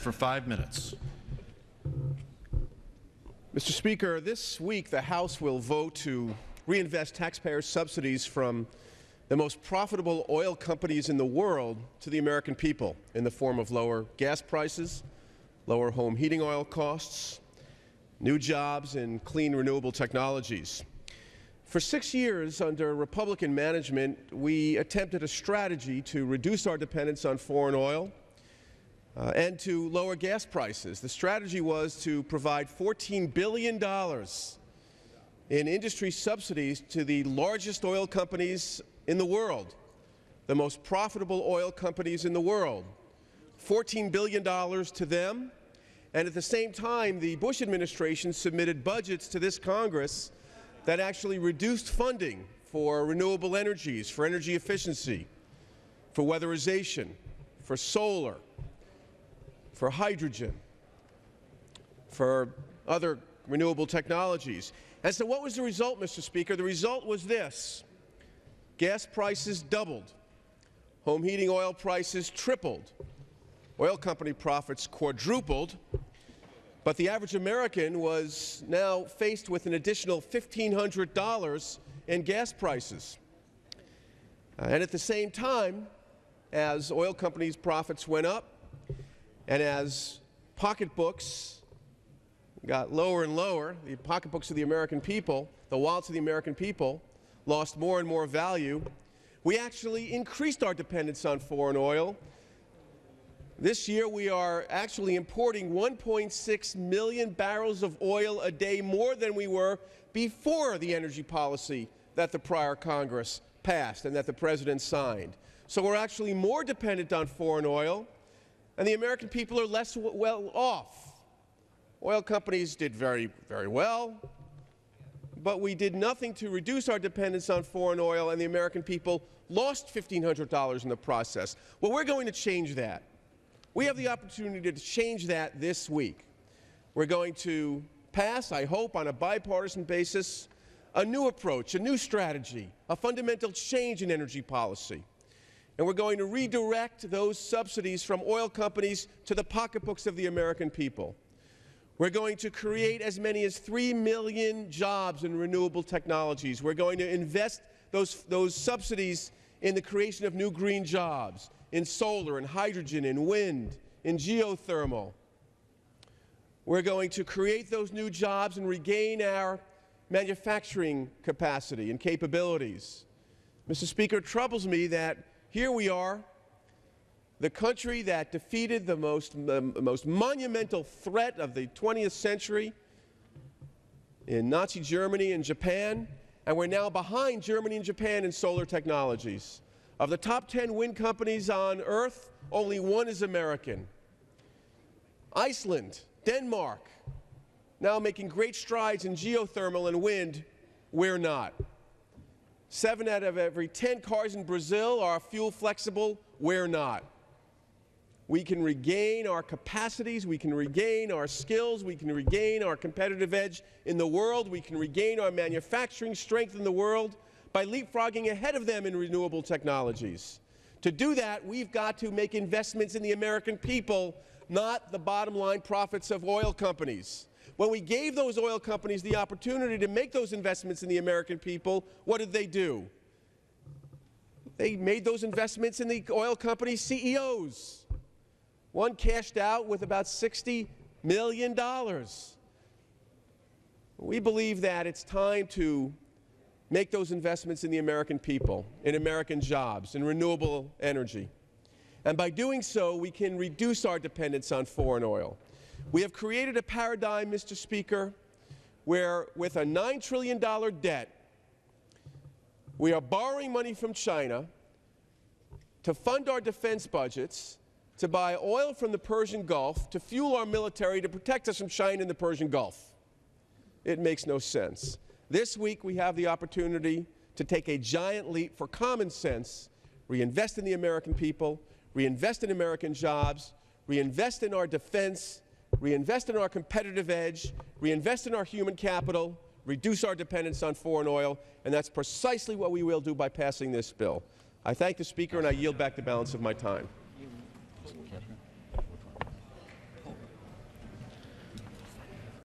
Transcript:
for 5 minutes. Mr. Speaker, this week the House will vote to reinvest taxpayer subsidies from the most profitable oil companies in the world to the American people in the form of lower gas prices, lower home heating oil costs, new jobs, and clean renewable technologies. For 6 years under Republican management, we attempted a strategy to reduce our dependence on foreign oil and to lower gas prices. The strategy was to provide $14 billion in industry subsidies to the largest oil companies in the world, the most profitable oil companies in the world. $14 billion to them, and at the same time, the Bush administration submitted budgets to this Congress that actually reduced funding for renewable energies, for energy efficiency, for weatherization, for solar, for hydrogen, for other renewable technologies. And so what was the result, Mr. Speaker? The result was this. Gas prices doubled. Home heating oil prices tripled. Oil company profits quadrupled. But the average American was now faced with an additional $1,500 in gas prices. And at the same time, as oil companies' profits went up and as pocketbooks got lower and lower, the pocketbooks of the American people, the wallets of the American people, lost more and more value, we actually increased our dependence on foreign oil. This year we are actually importing 1.6 million barrels of oil a day more than we were before the energy policy that the prior Congress passed and that the President signed. So we're actually more dependent on foreign oil, and the American people are less well off. Oil companies did very, very well, but we did nothing to reduce our dependence on foreign oil, and the American people lost $1,500 in the process. Well, we're going to change that. We have the opportunity to change that this week. We're going to pass, I hope, on a bipartisan basis, a new approach, a new strategy, a fundamental change in energy policy. And we're going to redirect those subsidies from oil companies to the pocketbooks of the American people. We're going to create as many as 3 million jobs in renewable technologies. We're going to invest those subsidies in the creation of new green jobs, in solar and hydrogen and wind, in geothermal. We're going to create those new jobs and regain our manufacturing capacity and capabilities. Mr. Speaker, it troubles me that here we are, the country that defeated the most monumental threat of the 20th century in Nazi Germany and Japan, and we're now behind Germany and Japan in solar technologies. Of the top 10 wind companies on Earth, only one is American. Iceland, Denmark, now making great strides in geothermal and wind, we're not. 7 out of every 10 cars in Brazil are fuel flexible, we're not. We can regain our capacities, we can regain our skills, we can regain our competitive edge in the world, we can regain our manufacturing strength in the world by leapfrogging ahead of them in renewable technologies. To do that, we've got to make investments in the American people, not the bottom line profits of oil companies. When we gave those oil companies the opportunity to make those investments in the American people, what did they do? They made those investments in the oil company CEOs. One cashed out with about $60 million. We believe that it's time to make those investments in the American people, in American jobs, in renewable energy. And by doing so, we can reduce our dependence on foreign oil. We have created a paradigm, Mr. Speaker, where with a $9 trillion debt, we are borrowing money from China to fund our defense budgets, to buy oil from the Persian Gulf, to fuel our military, to protect us from China in the Persian Gulf. It makes no sense. This week we have the opportunity to take a giant leap for common sense, reinvest in the American people, reinvest in American jobs, reinvest in our defense, reinvest in our competitive edge, reinvest in our human capital, reduce our dependence on foreign oil, and that's precisely what we will do by passing this bill. I thank the Speaker, and I yield back the balance of my time.